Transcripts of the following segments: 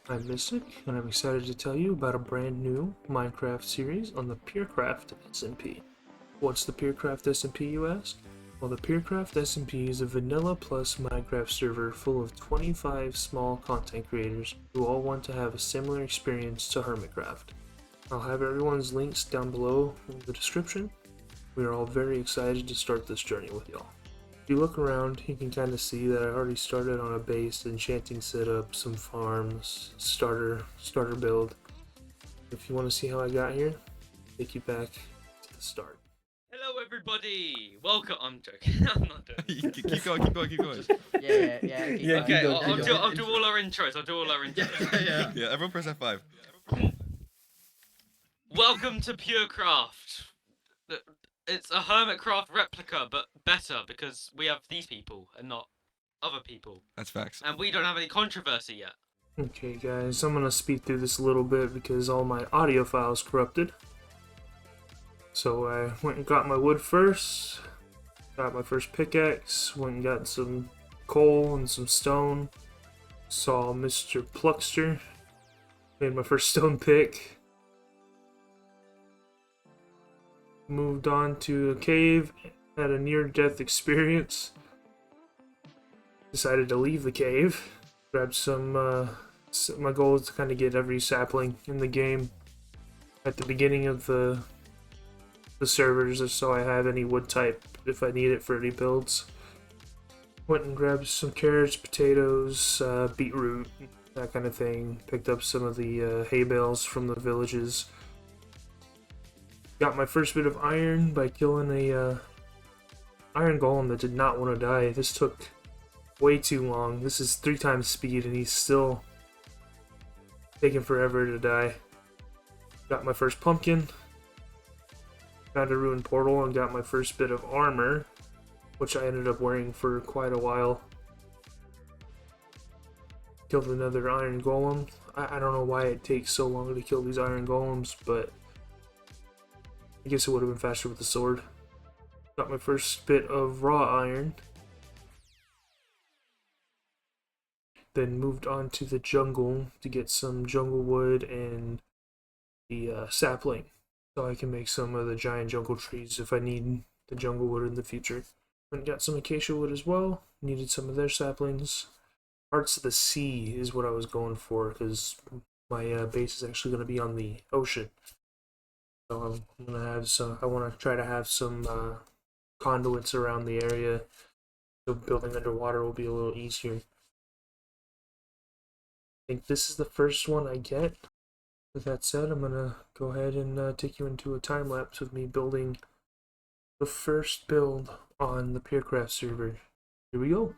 I'm Mystic, and I'm excited to tell you about a brand new Minecraft series on the PureCraft SMP. What's the PureCraft SMP, you ask? Well, the PureCraft SMP is a vanilla plus Minecraft server full of 25 small content creators who all want to have a similar experience to Hermitcraft. I'll have everyone's links down below in the description. We are all very excited to start this journey with y'all. If you look around, you can kind of see that I already started on a base, enchanting setup, some farms, starter build. If you want to see how I got here, take you back to the start. Hello everybody! Welcome. I'm joking. I'm not doing it. keep going. Yeah, Okay, keep going. I'll do all our intros. Yeah, everyone press F5. Welcome to PureCraft. It's a Hermitcraft replica, but better because we have these people and not other people. That's facts. And we don't have any controversy yet. Okay guys, I'm gonna speed through this a little bit because all my audio files corrupted. So I went and got my wood first, got my first pickaxe, went and got some coal and some stone, saw Mr. Pluxtr, made my first stone pick, moved on to a cave, had a near-death experience, decided to leave the cave, grabbed some, my goal is to kind of get every sapling in the game at the beginning of the servers, so I have any wood type if I need it for any builds. Went and grabbed some carrots, potatoes, beetroot, that kind of thing. Picked up some of the hay bales from the villages. Got my first bit of iron by killing a iron golem that did not want to die. This took way too long. This is 3 times speed and he's still taking forever to die. Got my first pumpkin. Found a ruined portal and got my first bit of armor, which I ended up wearing for quite a while. Killed another iron golem. I don't know why it takes so long to kill these iron golems, but I guess it would have been faster with the sword. Got my first bit of raw iron. Then moved on to the jungle to get some jungle wood and the sapling, so I can make some of the giant jungle trees if I need the jungle wood in the future. And got some acacia wood as well. Needed some of their saplings. Hearts of the Sea is what I was going for because my base is actually going to be on the ocean. So I'm gonna have some. I want to try to have some conduits around the area, so building underwater will be a little easier. I think this is the first one I get. With that said, I'm gonna go ahead and take you into a time lapse of me building the first build on the PureCraft server. Here we go.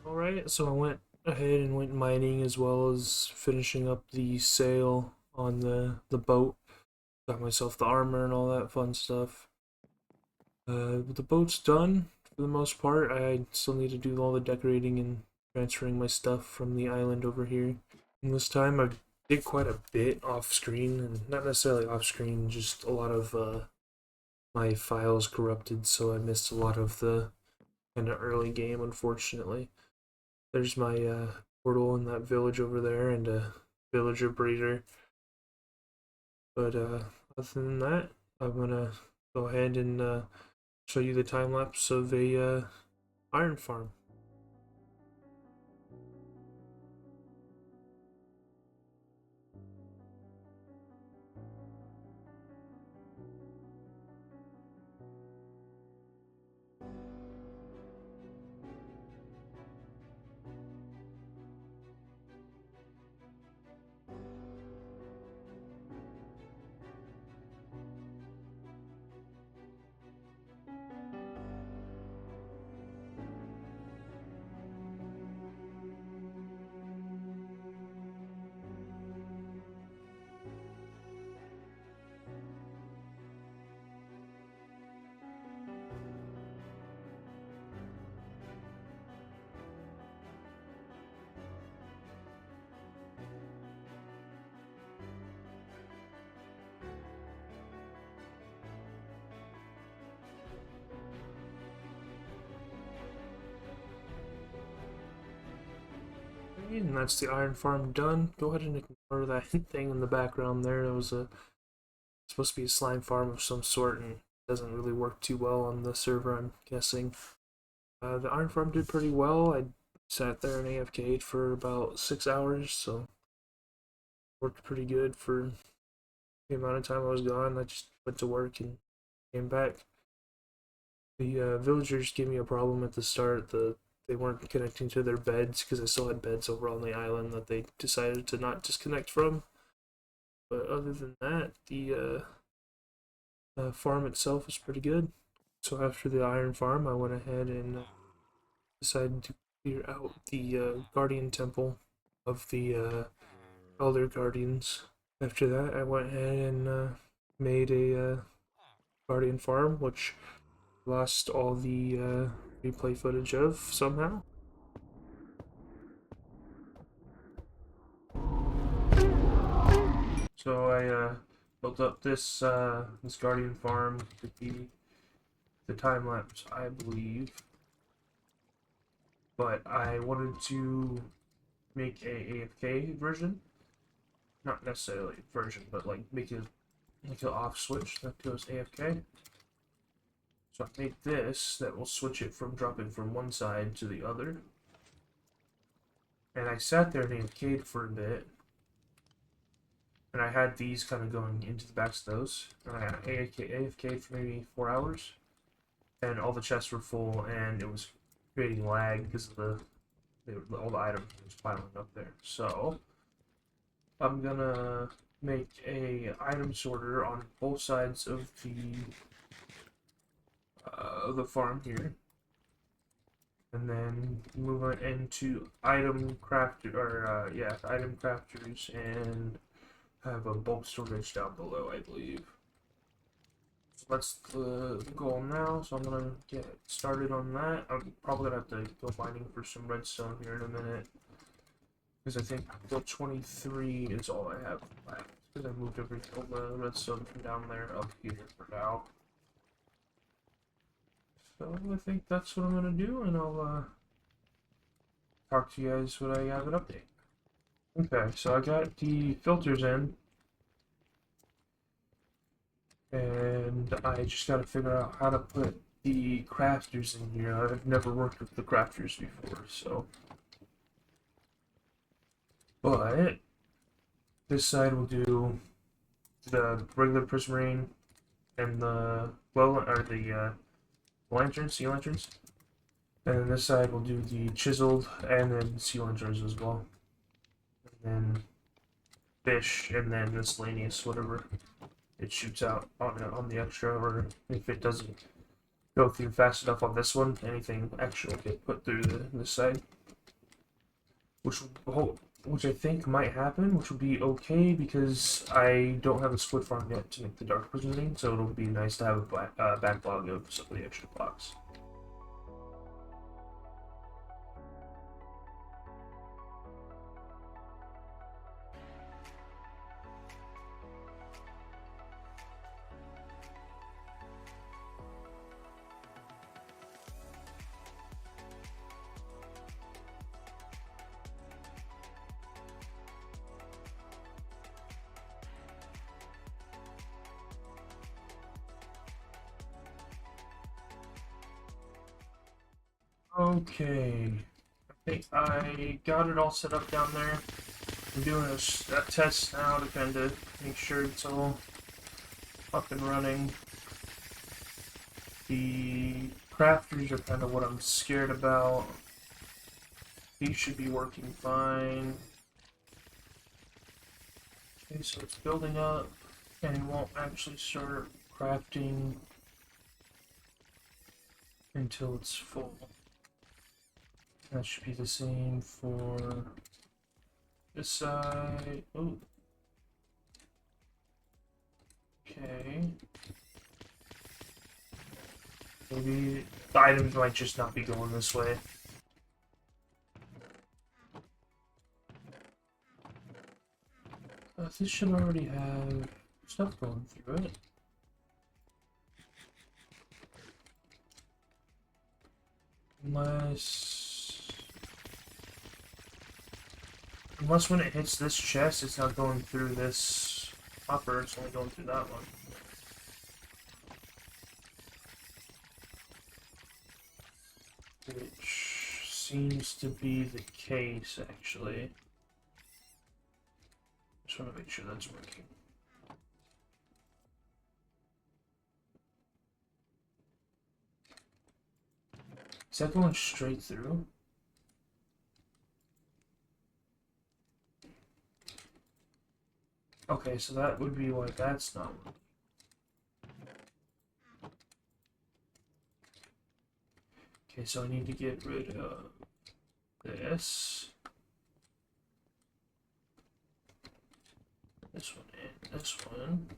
Alright, so I went ahead and went mining as well as finishing up the sail on the boat. Got myself the armor and all that fun stuff. But the boat's done for the most part. I still need to do all the decorating and transferring my stuff from the island over here. And this time I did quite a bit off screen, and not necessarily off screen, just a lot of my files corrupted, so I missed a lot of the kind of early game, unfortunately. There's my portal in that village over there and a villager breeder. But other than that, I'm gonna go ahead and show you the time lapse of a iron farm. And that's the iron farm done. Go ahead and ignore that thing in the background there. It was supposed to be a slime farm of some sort, and it doesn't really work too well on the server, I'm guessing. The iron farm did pretty well. I sat there and AFK'd for about 6 hours, so worked pretty good for the amount of time I was gone. I just went to work and came back. The villagers gave me a problem at the start. They weren't connecting to their beds because I still had beds over on the island that they decided to not disconnect from. But other than that, the farm itself was pretty good. So after the iron farm, I went ahead and decided to clear out the guardian temple of the elder guardians. After that, I went ahead and made a guardian farm, which lost all the replay footage of somehow. So I built up this this guardian farm to be the time lapse, I believe. But I wanted to make a AFK version, not necessarily version, but like make an off switch that goes AFK. So I made this that will switch it from dropping from one side to the other. And I sat there and AFK'd for a bit. And I had these kind of going into the backs of those. And I AFK'd for maybe 4 hours. And all the chests were full, and it was creating lag because of all the items was piling up there. So I'm gonna make a item sorter on both sides of the farm here, and then move it into item crafters, and have a bulk storage down below, I believe. So that's the goal now, so I'm gonna get started on that. I'm probably gonna have to go mining for some redstone here in a minute, because I think till 23 is all I have left, because I moved all the redstone from down there up here for now. So I think that's what I'm gonna do, and I'll talk to you guys when I have an update. Okay, so I got the filters in, and I just gotta figure out how to put the crafters in here. I've never worked with the crafters before, so. But this side will do the regular prismarine and the lanterns, sea lanterns. And then this side will do the chiseled and then sea lanterns as well. And then fish and then miscellaneous, whatever it shoots out on the extra, or if it doesn't go through fast enough on this one, anything extra will get put through this side. which I think might happen, which would be okay because I don't have a squid farm yet to make the dark prison, so it'll be nice to have a backlog of some of the extra blocks. Okay, I think I got it all set up down there. I'm doing a test now to kind of make sure it's all up and running. The crafters are kind of what I'm scared about. These should be working fine. Okay, so it's building up, and it won't actually start crafting until it's full. That should be the same for this side. Oh. Okay. Maybe the items might just not be going this way. This should already have stuff going through it. Unless when it hits this chest, it's not going through this hopper, it's only going through that one. Which seems to be the case, actually. Just want to make sure that's working. Is that going straight through? Okay, so that would be why that's not working. Okay, so I need to get rid of this. This one and this one.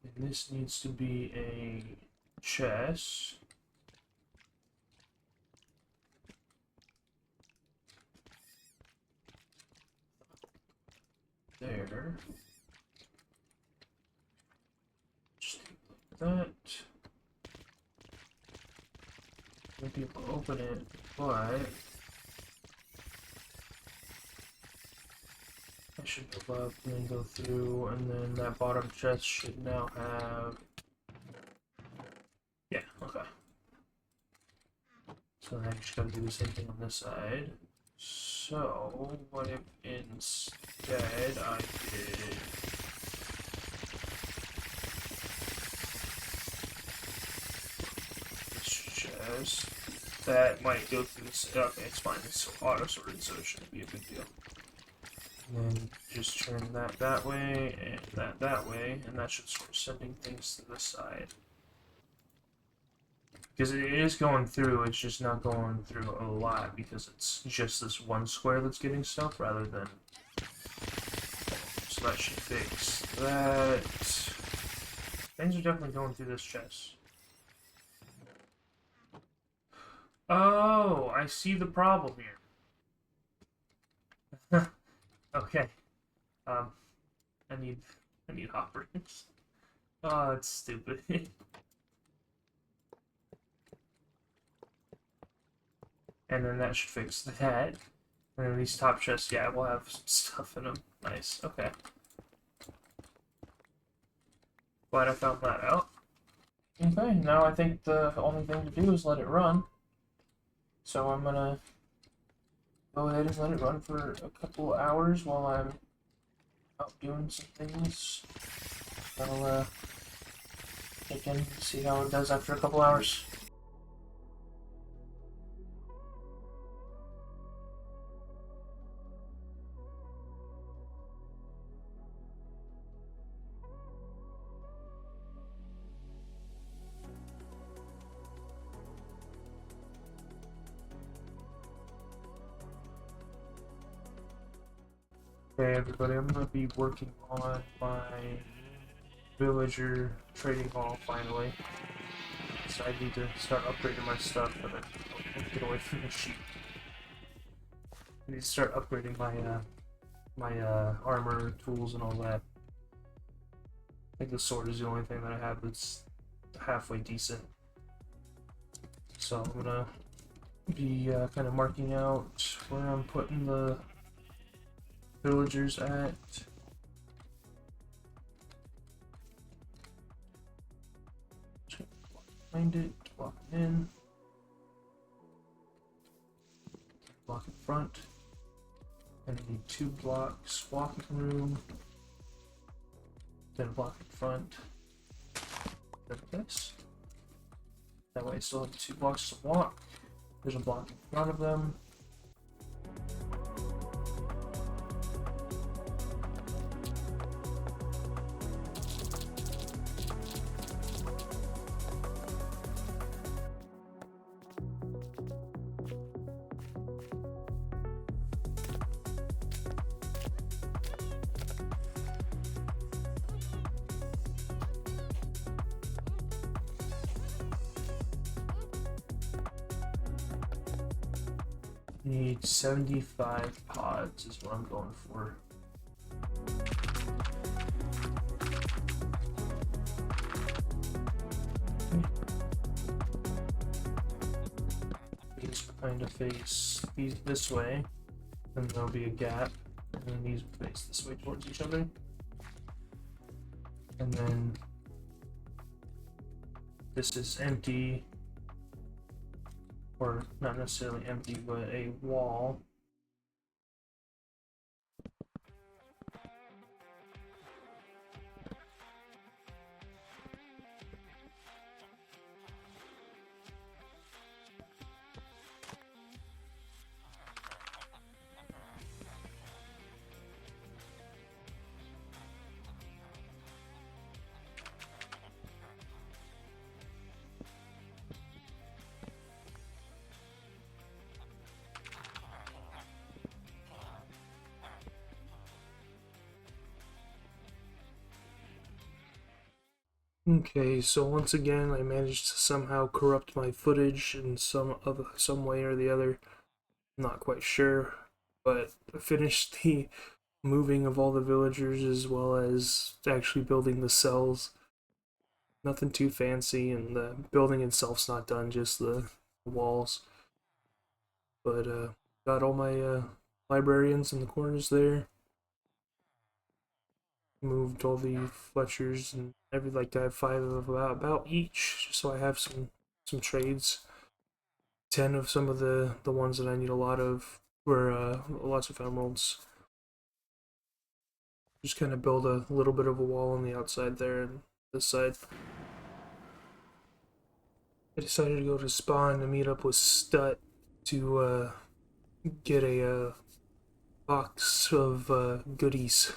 And this needs to be a chest. There. Just like that. We'll be able to open it, but I should go up and then go through, and then that bottom chest should now have. Yeah, okay. So then I just gotta do the same thing on this side. So, what if instead I did this chest? That might go through this. Okay, it's fine. It's auto sorted, so it shouldn't be a big deal. And then just turn that way, and that way, and that should start sending things to this side. Because it is going through, it's just not going through a lot because it's just this one square that's getting stuff rather than. So that should fix that. Things are definitely going through this chest. Oh, I see the problem here. Okay. I need hoppers. Oh, it's stupid. And then that should fix that. And then these top chests, yeah, we'll have some stuff in them. Nice, okay. Glad I found that out. Okay, now I think the only thing to do is let it run. So I'm gonna go ahead and let it run for a couple hours while I'm out doing some things. I'll check in and see how it does after a couple hours. Okay, everybody, I'm gonna be working on my villager trading hall finally. So I need to start upgrading my stuff, but I'll get away from the sheep. I need to start upgrading my armor, tools, and all that. I think the sword is the only thing that I have that's halfway decent. So I'm gonna be kind of marking out where I'm putting the villagers at. Find it, block it in, block in front, and I need 2 blocks walking room, then a block in front, like this. That way I still have 2 blocks to walk. There's a block in front of them. Need 75 pods is what I'm going for. These kind of face these this way, and there'll be a gap, and then these face this way towards each other. And then this is empty. Or not necessarily empty, but a wall. Okay, so once again, I managed to somehow corrupt my footage in some way or the other. I'm not quite sure, but I finished the moving of all the villagers as well as actually building the cells. Nothing too fancy, and the building itself's not done, just the walls. But got all my librarians in the corners there. Moved all the Fletchers, and I would like to have 5 of about each, just so I have some trades. 10 of some of the ones that I need a lot of, or lots of emeralds. Just kind of build a little bit of a wall on the outside there and this side. I decided to go to spawn to meet up with Stut to get a box of goodies.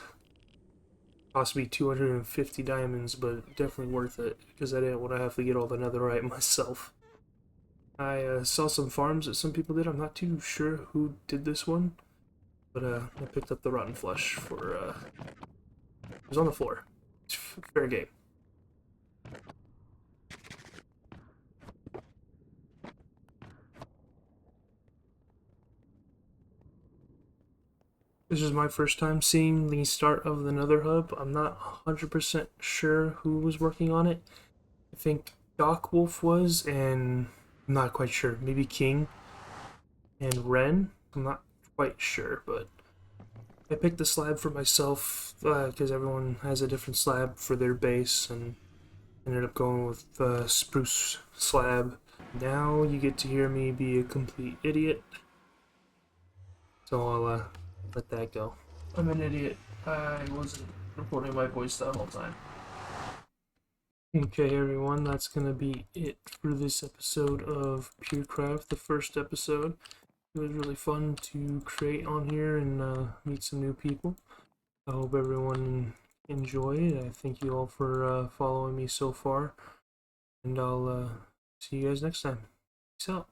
Possibly 250 diamonds, but definitely worth it because I didn't want to have to get all the netherite myself. I saw some farms that some people did. I'm not too sure who did this one, but I picked up the rotten flesh for it was on the floor. Fair game. This is my first time seeing the start of the Nether Hub. I'm not 100% sure who was working on it. I think Doc Wolf was, and I'm not quite sure. Maybe King and Ren. I'm not quite sure, but I picked the slab for myself because everyone has a different slab for their base, and ended up going with the spruce slab. Now you get to hear me be a complete idiot. So I'll let that go. I'm an idiot. I wasn't recording my voice that whole time. Okay, everyone, that's gonna be it for this episode of PureCraft, the first episode. It was really fun to create on here and meet some new people. I hope everyone enjoyed. I thank you all for following me so far, and I'll see you guys next time. Peace out.